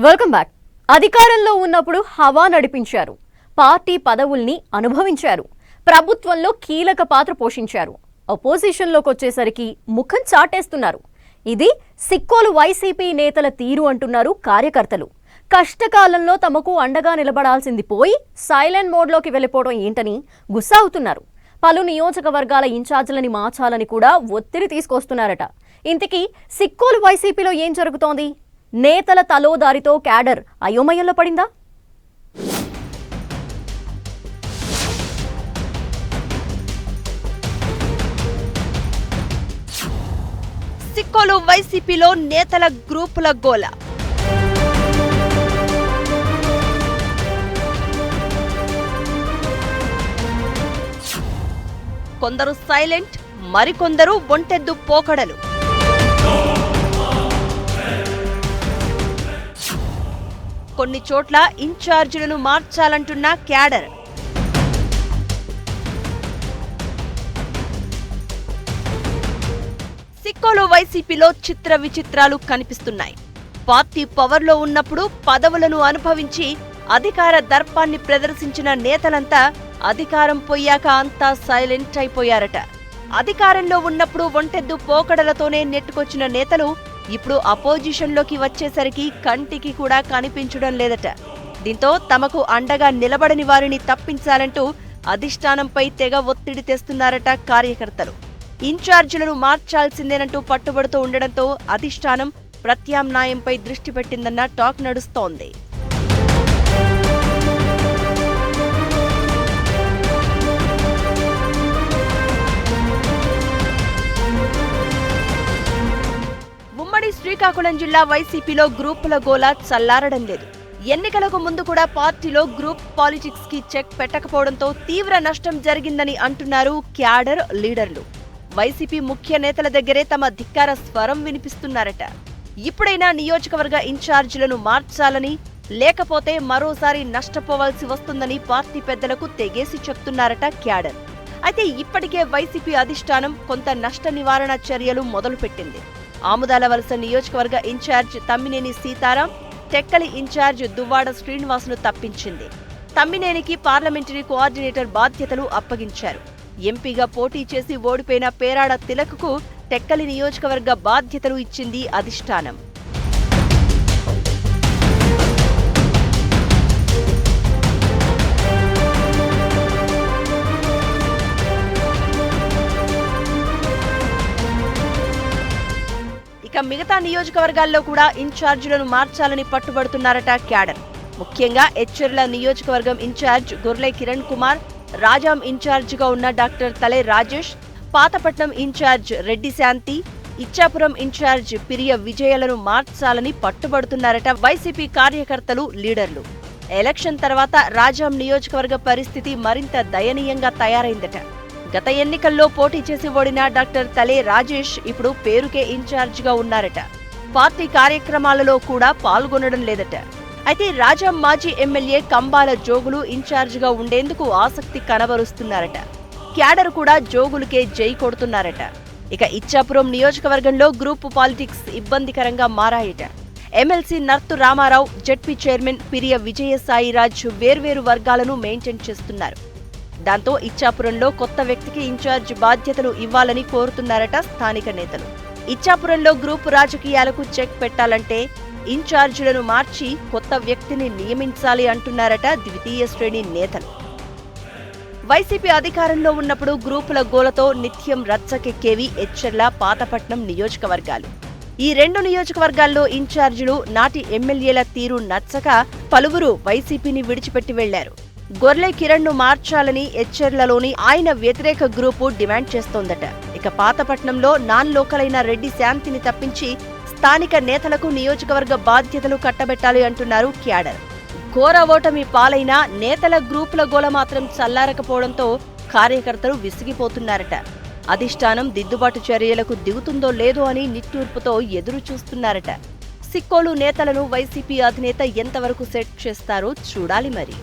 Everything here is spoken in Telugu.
Welcome back. అధికారంలో ఉన్నప్పుడు హవా నడిపించారు, పార్టీ పదవుల్ని అనుభవించారు, ప్రభుత్వంలో కీలక పాత్ర పోషించారు. అపోజిషన్లోకి వచ్చేసరికి ముఖం చాటేస్తున్నారు. ఇది సిక్కోలు వైసీపీ నేతల తీరు అంటున్నారు కార్యకర్తలు. కష్టకాలంలో తమకు అండగా నిలబడాల్సింది పోయి సైలెంట్ మోడ్లోకి వెళ్ళిపోవడం ఏంటని గుస్సా అవుతున్నారు. పలు నియోజకవర్గాల ఇన్ఛార్జీలని మార్చాలని కూడా ఒత్తిడి తీసుకొస్తున్నారట. ఇంతకీ సిక్కోలు వైసీపీలో ఏం జరుగుతోంది? నేతల తలోదారితో క్యాడర్ అయోమయంలో పడిందా? సిక్కోలు వైసీపీలో నేతల గ్రూపుల గోల. కొందరు సైలెంట్, మరికొందరు ఒంటెద్దు పోకడలు. కొన్ని చోట్ల ఇన్ఛార్జీలను మార్చాలంటున్న క్యాడర్. సిక్కోలు వైసీపీలో చిత్ర విచిత్రాలు కనిపిస్తున్నాయి. పార్టీ పవర్లో ఉన్నప్పుడు పదవులను అనుభవించి అధికార దర్పాన్ని ప్రదర్శించిన నేతలంతా అధికారం పోయాక అంతా సైలెంట్ అయిపోయారట. అధికారంలో ఉన్నప్పుడు ఒంటెద్దు పోకడలతోనే నెట్టుకొచ్చిన నేతలు ఇప్పుడు అపోజిషన్లోకి వచ్చేసరికి కంటికి కూడా కనిపించడం లేదట. దీంతో తమకు అండగా నిలబడని వారిని తప్పించాలంటూ అధిష్టానంపై తెగ ఒత్తిడి తెస్తున్నారట కార్యకర్తలు. ఇన్ఛార్జీలను మార్చాల్సిందేనంటూ పట్టుబడుతూ ఉండడంతో అధిష్టానం ప్రత్యామ్నాయంపై దృష్టి పెట్టిందన్న టాక్ నడుస్తోంది. ఉమ్మడి శ్రీకాకుళం జిల్లా వైసీపీలో గ్రూపుల గోల చల్లారడం లేదు. ఎన్నికలకు ముందు కూడా పార్టీలో గ్రూప్ పాలిటిక్స్ కి చెక్ పెట్టకపోవడంతో తీవ్ర నష్టం జరిగిందని అంటున్నారు క్యాడర్ లీడర్లు. వైసీపీ ముఖ్య నేతల దగ్గరే తమ ధిక్కార స్వరం వినిపిస్తున్నారట. ఇప్పుడైనా నియోజకవర్గ ఇన్ఛార్జీలను మార్చాలని, లేకపోతే మరోసారి నష్టపోవాల్సి వస్తుందని పార్టీ పెద్దలకు తెగేసి చెప్తున్నారట క్యాడర్. అయితే ఇప్పటికే వైసీపీ అధిష్టానం కొంత నష్ట నివారణ చర్యలు మొదలుపెట్టింది. ఆముదాలవలస నియోజకవర్గ ఇన్ఛార్జ్ తమ్మినేని సీతారాం, టెక్కలి ఇన్ఛార్జ్ దువ్వాడ శ్రీనివాసును తప్పించింది. తమ్మినేనికి పార్లమెంటరీ కోఆర్డినేటర్ బాధ్యతలు అప్పగించారు. ఎంపీగా పోటీ చేసి ఓడిపోయిన పేరాడ తిలక్కు టెక్కలి నియోజకవర్గ బాధ్యతలు ఇచ్చింది అధిష్టానం. ఇక మిగతా నియోజకవర్గాల్లో కూడా ఇన్ఛార్జీలను మార్చాలని పట్టుబడుతున్నారట క్యాడర్. ముఖ్యంగా ఎచ్చెర్ల నియోజకవర్గం ఇన్ఛార్జ్ గొర్లె కిరణ్ కుమార్, రాజాం ఇన్ఛార్జిగా ఉన్న డాక్టర్ తలే రాజేష్, పాతపట్నం ఇన్ఛార్జ్ రెడ్డి శాంతి, ఇచ్చాపురం ఇన్ఛార్జ్ పిరియ విజయలను మార్చాలని పట్టుబడుతున్నారట వైసీపీ కార్యకర్తలు, లీడర్లు. ఎలక్షన్ తర్వాత రాజాం నియోజకవర్గ పరిస్థితి మరింత దయనీయంగా తయారైందట. గత ఎన్నికల్లో పోటీ చేసి ఓడిన డాక్టర్ తలే రాజేష్ ఇప్పుడు పేరుకే ఇన్ఛార్జిగా ఉన్నారట. పార్టీ కార్యక్రమాలలో కూడా పాల్గొనడం లేదట. అయితే రాజాం మాజీ ఎమ్మెల్యే కంబాల జోగులు ఇన్ఛార్జిగా ఉండేందుకు ఆసక్తి కనబరుస్తున్నారట. క్యాడర్ కూడా జోగులకే జై కొడుతున్నారట. ఇక ఇచ్చాపురం నియోజకవర్గంలో గ్రూప్ పాలిటిక్స్ ఇబ్బందికరంగా మారాయట. MLC Narthu Ramarao, ZP chairman Piriya Vijayasairaj వేర్వేరు వర్గాలను మెయింటైన్ చేస్తున్నారు. దాంతో ఇచ్చాపురంలో కొత్త వ్యక్తికి ఇన్ఛార్జ్ బాధ్యతలు ఇవ్వాలని కోరుతున్నారట స్థానిక నేతలు. ఇచ్చాపురంలో గ్రూపు రాజకీయాలకు చెక్ పెట్టాలంటే ఇన్ఛార్జీలను మార్చి కొత్త వ్యక్తిని నియమించాలి అంటున్నారట ద్వితీయ శ్రేణి నేతలు. వైసీపీ అధికారంలో ఉన్నప్పుడు గ్రూపుల గోలతో నిత్యం రచ్చకెక్కేవి ఎచ్చెర్ల, పాతపట్నం నియోజకవర్గాలు. ఈ రెండు నియోజకవర్గాల్లో ఇన్ఛార్జీలు నాటి ఎమ్మెల్యేల తీరు నచ్చక పలువురు వైసీపీని విడిచిపెట్టి వెళ్లారు. గొర్లె కిరణ్ ను మార్చాలని ఎచ్చెర్లలోని ఆయన వ్యతిరేక గ్రూపు డిమాండ్ చేస్తోందట. ఇక పాతపట్నంలో నాన్ లోకల్ అయిన రెడ్డి శాంతిని తప్పించి స్థానిక నేతలకు నియోజకవర్గ బాధ్యతలు కట్టబెట్టాలి అంటున్నారు క్యాడర్. ఘోర ఓటమి పాలైన నేతల గ్రూపుల గోల మాత్రం చల్లారకపోవడంతో కార్యకర్తలు విసిగిపోతున్నారట. అధిష్టానం దిద్దుబాటు చర్యలకు దిగుతుందో లేదో అని నిట్టూర్పుతో ఎదురు చూస్తున్నారట. సిక్కోలు నేతలను వైసీపీ అధినేత ఎంతవరకు సెట్ చేస్తారో చూడాలి మరి.